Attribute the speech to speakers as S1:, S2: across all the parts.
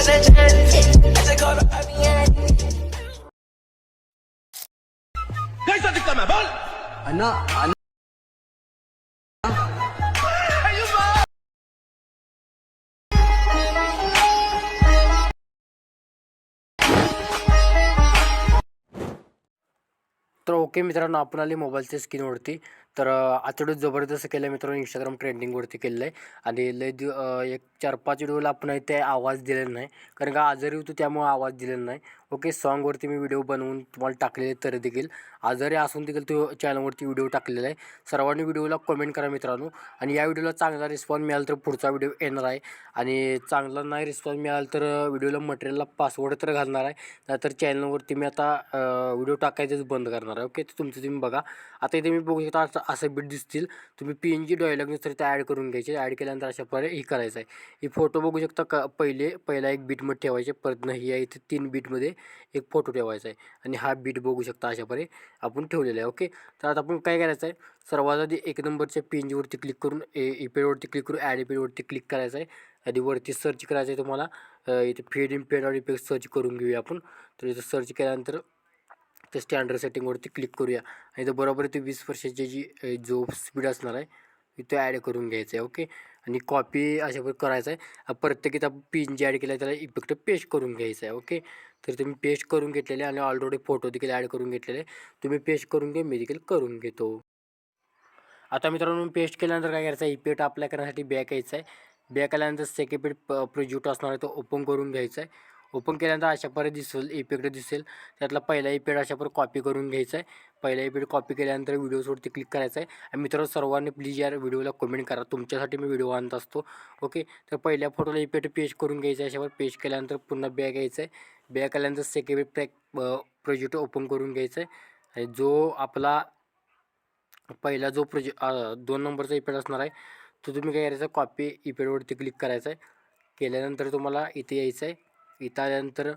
S1: in that journey. I take all the Fabian.
S2: कैसा दिखता मैं बोल
S3: अन्ना अन्ना
S4: तर ओके मित्रांनो, आपण आले मोबाईलच्या स्क्रीनवरती. तर आतडून जबरदस्त केलं आहे मित्रांनो, इंस्टाग्राम ट्रेंडिंगवरती केलेलं आहे. आणि एक 4-5 व्हिडिओला आपण इथे आवाज दिलेला नाही, कारण का आजारी होतो त्यामुळे आवाज दिलेला नाही. ओके, सॉन्गवरती मी व्हिडिओ बनवून तुम्हाला टाकलेले तरी देखील आजारी असून देखील तो चॅनलवरती व्हिडिओ टाकलेला आहे. सर्वांनी व्हिडिओला कमेंट करा मित्रांनो. आणि या व्हिडिओला चांगला रिस्पॉन्स मिळाला तर पुढचा व्हिडिओ येणार आहे. आणि चांगला नाही रिस्पॉन्स मिळाला तर व्हिडिओला मटेरियलला पासवर्ड तर घालणार आहे, नाहीतर चॅनलवरती मी आता व्हिडिओ टाकायचंच बंद करणार आहे. ओके, तर तुमचं तुम्ही बघा. आता इथे मी बघू शकता असं बीट दिसतील. तुम्ही PNG डायलॉग नुसार इथे ॲड करून घ्यायचे. ॲड केल्यानंतर अशा प्रकारे हे करायचं आहे. ही फोटो बघू शकता पहिला एक बीटमध्ये ठेवायचे, परत नाही आहे इथे 3 बीटमध्ये एक फोटो ठेवायचा आहे. आणि हा बीट बघू शकता अशा प्रकारे आपण ठेवलेला आहे. ओके, तर आता आपण काय करायचं आहे, सर्वात आधी 1 नंबरच्या PNGवरती क्लिक करून इफेक्टवरती क्लिक करून ॲड इफेक्टवरती क्लिक करायचं आहे. आणि वरती सर्च करायचं आहे तुम्हाला. इथे फेड इम्पेड आणि इफेक्ट सर्च करून घेऊया आपण. तर इथं सर्च केल्यानंतर तर स्टँडर्ड सेटिंगवरती क्लिक करूया. आणि इथं बरोबर ते 20% जी जो स्पीड असणार आहे इथे ॲड करून घ्यायचं आहे. ओके, आणि कॉपी अशा प्रकारे करायचं आहे. प्रत्येक इथं PNG ॲड केला त्याला इफेक्ट पेस्ट करून घ्यायचं आहे. ओके, तर तुम्ही पेस्ट करून घेतलेले आणि ऑलरेडी फोटो देखील ॲड करून घेतलेले. तुम्ही पेस्ट करून घ्या, मी देखील करून घेतो. आता मित्रांनो, पेस्ट केल्यानंतर काय करायचं आहे, इफेक्ट अप्लाय करण्यासाठी बॅक यायचं आहे. बॅक आल्यानंतर सेकंड प्रोजेक्ट असणार आहे तो ओपन करून घ्यायचा आहे. ओपन केल्यानंतर अशा प्रकारे इफेक्ट दिसेल. त्यातला पहिला इफेक्ट अशा प्रकारे कॉपी करून घ्यायचा आहे. पहिला इफेक्ट कॉपी केल्यानंतर व्हिडिओजवरती क्लिक करायचं आहे. आणि मित्रांनो, सर्वांनी प्लीज यार व्हिडिओला कमेंट करा, तुमच्यासाठी मी व्हिडिओ आणत असतो. ओके, तर पहिल्या फोटोला इफेक्ट पेस्ट करून घ्यायचा आहे. अशा प्रकारे पेस्ट केल्यानंतर पुन्हा बॅक यायचं आहे. बॅक आल्यानंतर सेकंड प्रोजेक्ट ओपन करून घ्यायचं आहे. आणि जो आपला पहिला जो 2 नंबरचा इफेक्ट असणार आहे तो तुम्ही काय करायचं, कॉपी इफेक्टवरती क्लिक करायचं आहे. केल्यानंतर तुम्हाला इथे यायचं आहे. इथं आल्यानंतर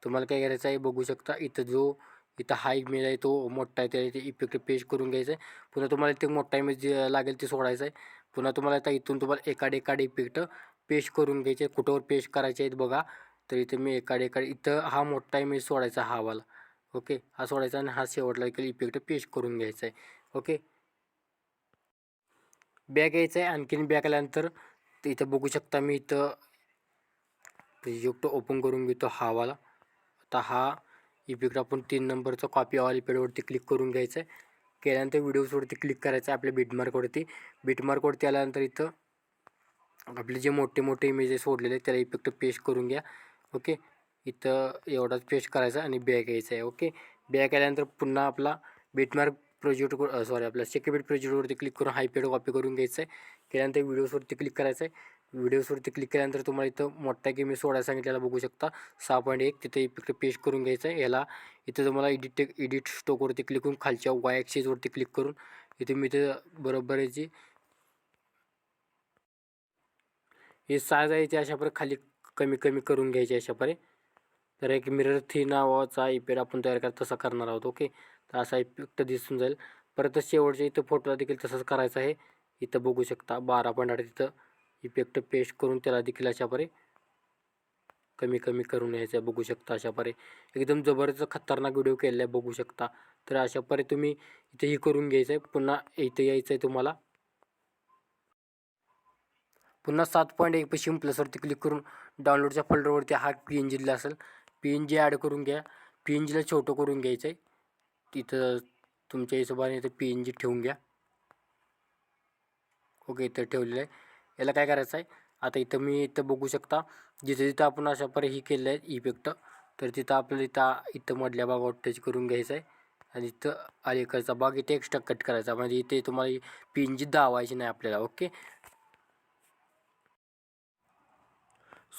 S4: तुम्हाला काय करायचं आहे, बघू शकता इथं हा इमेज आहे तो मोठा आहे, त्या इथे इफेक्ट पेस्ट करून घ्यायचं आहे. पुन्हा तुम्हाला इथे मोठा इमेज जे लागेल ते सोडायचं आहे. पुन्हा तुम्हाला आता इथून तुम्हाला एकाड इफेक्ट पेस्ट करून घ्यायचे. कुठंवर पेस्ट करायचे आहेत बघा. तर इथे मी एकाड इथं हा मोठा इमेज सोडायचा, हा वाला. ओके, हा सोडायचा आणि हा शेवटला इफेक्ट पेस्ट करून घ्यायचा आहे. ओके, बॅक यायचं आहे. आणखीन बॅक आल्यानंतर इथं बघू शकता मी इथं प्रोजेक्ट ओपन करून घेतो, हा वाला. आता हा इफेक्ट आपण 3 नंबरचा कॉपी ऑल इफेक्टवरती क्लिक करून घ्यायचं आहे. केल्यानंतर व्हिडिओजवरती क्लिक करायचं आहे आपल्या बिटमार्कवरती आल्यानंतर इथं आपले जे मोठे इमेजेस सोडलेले आहेत त्याला इफेक्ट पेस्ट करून घ्या. ओके, इथं एवढाच पेस्ट करायचा आणि बॅक यायचं आहे. ओके, बॅक आल्यानंतर पुन्हा आपला बिटमार्क आपल्या सेकंड प्रोजेक्टवरती क्लिक करून हा इफेक्ट कॉपी करून घ्यायचं आहे. केल्यानंतर व्हिडिओजवरती क्लिक करायचं आहे. व्हिडिओजवरती क्लिक केल्यानंतर तुम्हाला इथं मोठा इमेज सोडायला सांगितलेला बघू शकता 6.1, तिथे इफेक्ट पेस्ट करून घ्यायचं आहे. याला इथं तुम्हाला एडिट स्टोकवरती क्लिक करून खालच्या वाय ॲक्सिसवरती क्लिक करून इथे मी इथं बरोबर याची हे साईज आहे ते अशा प्रकारे खाली कमी करून घ्यायचे अशा प्रकारे. तर एक मिरर थी नावाचा इफेक्ट आपण तयार करतो तसा करणार आहोत. ओके, तर असा इफेक्ट दिसून जाईल. परत शेवटच्या इथं फोटोला देखील तसंच करायचं आहे. इथं बघू शकता 12.8 तिथं इफेक्ट पेस्ट करून त्याला देखील अशा प्रकारे कमी करून यायचं आहे. बघू शकता अशा प्रकारे एकदम जबरदस्त खतरनाक व्हिडिओ केलेला आहे, बघू शकता. तर अशा प्रकारे तुम्ही इथे हे करून घ्यायचं आहे. पुन्हा इथे यायचं आहे तुम्हाला. पुन्हा 7.1 पाशी प्लसवरती क्लिक करून डाउनलोडच्या फोल्डरवरती हा PNG दिला असेल, PNG ॲड करून घ्या. PNGला छोटं करून घ्यायचं आहे. तिथं तुमच्या हिशोबाने इथं PNG ठेवून घ्या. ओके, इथं ठेवलेलं आहे. याला काय करायचं आहे, आता इथं बघू शकता जिथं आपण अशा प्रकारे ही केलं आहे इफेक्ट. तर तिथं आपल्याला इथं मधल्या भागावर टच करून घ्यायचं आहे. आणि इथं अलीकडचा भाग इथे एक्स्ट्रा कट करायचा, म्हणजे इथे तुम्हाला PNG दावायची नाही आपल्याला. ओके,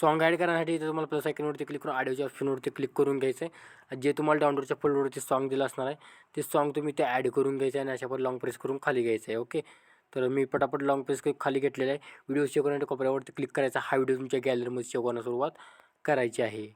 S4: सॉन्ग ॲड करण्यासाठी इथं तुम्हाला प्लस आयकॉनवरती क्लिक करून ऑडिओच्या ऑप्शनवरती क्लिक करून घ्यायचं आहे. जे तुम्हाला डाउनलोडच्या फोल्डरवरती सॉन्ग दिलं असणार आहे ते सॉन्ग तुम्ही ते ॲड करून घ्यायचं आहे आणि अशा प्रकारे लॉंग प्रेस करून खाली घ्यायचं आहे. ओके, तर मी पटापट लॉंग प्रेस खाली घेतलेला आहे. व्हिडिओ सेव्ह करण्यासाठी कोपऱ्यावरती क्लिक करायचा. हा व्हिडिओ तुमच्या गॅलरीमध्ये सेव्ह करण्यास सुरुवात करायची आहे.